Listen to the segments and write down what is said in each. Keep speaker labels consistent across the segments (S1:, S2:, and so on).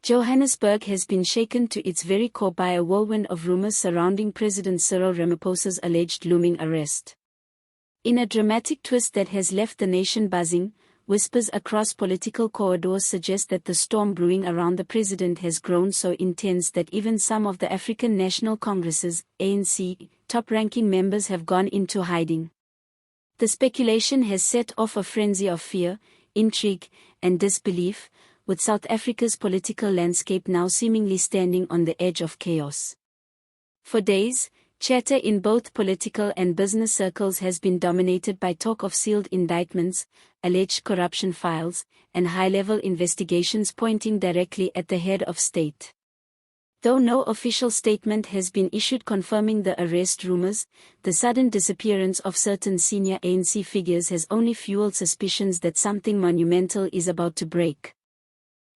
S1: Johannesburg has been shaken to its very core by a whirlwind of rumors surrounding President Cyril Ramaphosa's alleged looming arrest. In a dramatic twist that has left the nation buzzing, whispers across political corridors suggest that the storm brewing around the president has grown so intense that even some of the African National Congress's ANC top-ranking members have gone into hiding. The speculation has set off a frenzy of fear, intrigue, and disbelief, with South Africa's political landscape now seemingly standing on the edge of chaos. For days, chatter in both political and business circles has been dominated by talk of sealed indictments, alleged corruption files, and high-level investigations pointing directly at the head of state. Though no official statement has been issued confirming the arrest rumors, the sudden disappearance of certain senior ANC figures has only fueled suspicions that something monumental is about to break.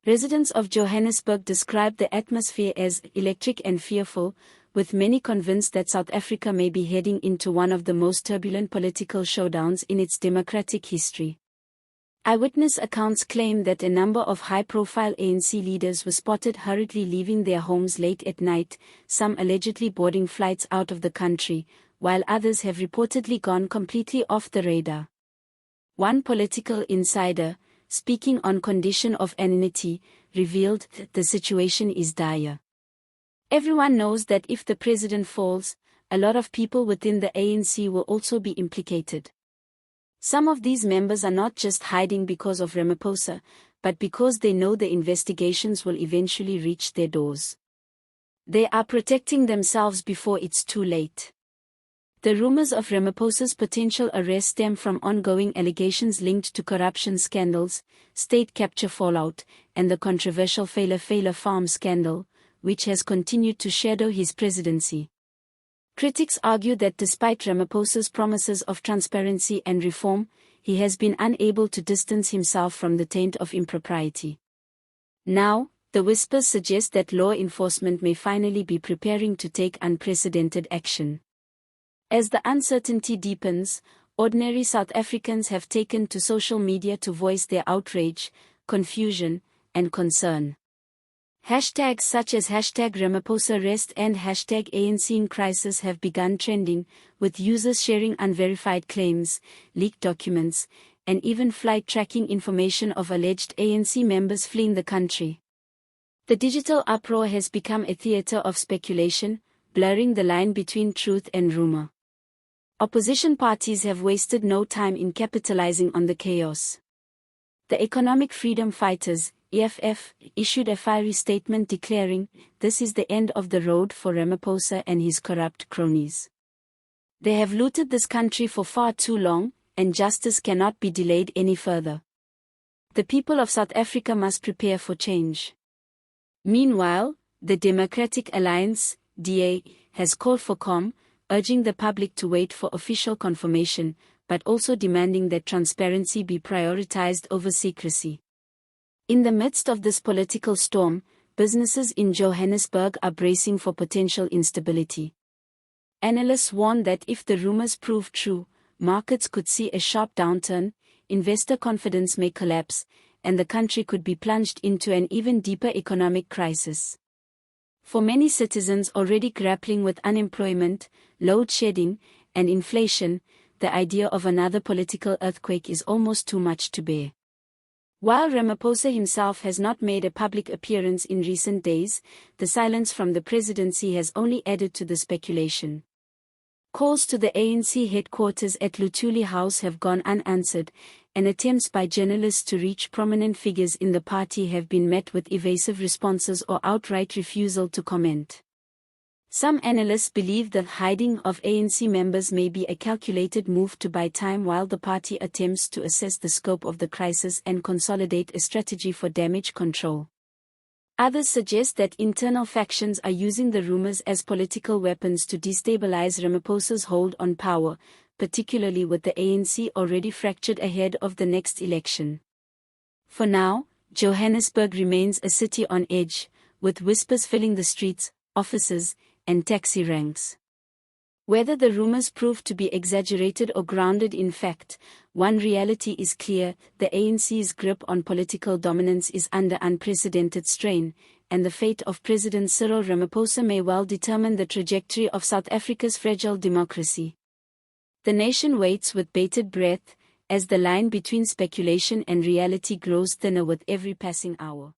S1: Residents of Johannesburg describe the atmosphere as electric and fearful, with many convinced that South Africa may be heading into one of the most turbulent political showdowns in its democratic history. Eyewitness accounts claim that a number of high-profile ANC leaders were spotted hurriedly leaving their homes late at night, some allegedly boarding flights out of the country, while others have reportedly gone completely off the radar. One political insider, speaking on condition of anonymity, revealed that the situation is dire. Everyone knows that if the president falls, a lot of people within the ANC will also be implicated. Some of these members are not just hiding because of Ramaphosa, but because they know the investigations will eventually reach their doors. They are protecting themselves before it's too late. The rumors of Ramaphosa's potential arrest stem from ongoing allegations linked to corruption scandals, state capture fallout, and the controversial Failure Farm scandal, which has continued to shadow his presidency. Critics argue that despite Ramaphosa's promises of transparency and reform, he has been unable to distance himself from the taint of impropriety. Now, the whispers suggest that law enforcement may finally be preparing to take unprecedented action. As the uncertainty deepens, ordinary South Africans have taken to social media to voice their outrage, confusion, and concern. Hashtags such as #RamaphosaArrest and #ANCInCrisis have begun trending, with users sharing unverified claims, leaked documents, and even flight tracking information of alleged ANC members fleeing the country. The digital uproar has become a theater of speculation, blurring the line between truth and rumor. Opposition parties have wasted no time in capitalizing on the chaos. The Economic Freedom Fighters, EFF, issued a fiery statement declaring, "This is the end of the road for Ramaphosa and his corrupt cronies. They have looted this country for far too long, and justice cannot be delayed any further. The people of South Africa must prepare for change." Meanwhile, the Democratic Alliance, DA, has called for calm, urging the public to wait for official confirmation, but also demanding that transparency be prioritized over secrecy. In the midst of this political storm, businesses in Johannesburg are bracing for potential instability. Analysts warn that if the rumors prove true, markets could see a sharp downturn, investor confidence may collapse, and the country could be plunged into an even deeper economic crisis. For many citizens already grappling with unemployment, load shedding, and inflation, the idea of another political earthquake is almost too much to bear. While Ramaphosa himself has not made a public appearance in recent days, the silence from the presidency has only added to the speculation. Calls to the ANC headquarters at Luthuli House have gone unanswered, and attempts by journalists to reach prominent figures in the party have been met with evasive responses or outright refusal to comment. Some analysts believe the hiding of ANC members may be a calculated move to buy time while the party attempts to assess the scope of the crisis and consolidate a strategy for damage control. Others suggest that internal factions are using the rumors as political weapons to destabilize Ramaphosa's hold on power, particularly with the ANC already fractured ahead of the next election. For now, Johannesburg remains a city on edge, with whispers filling the streets, offices, and taxi ranks. Whether the rumors prove to be exaggerated or grounded in fact, one reality is clear: the ANC's grip on political dominance is under unprecedented strain, and the fate of President Cyril Ramaphosa may well determine the trajectory of South Africa's fragile democracy. The nation waits with bated breath, as the line between speculation and reality grows thinner with every passing hour.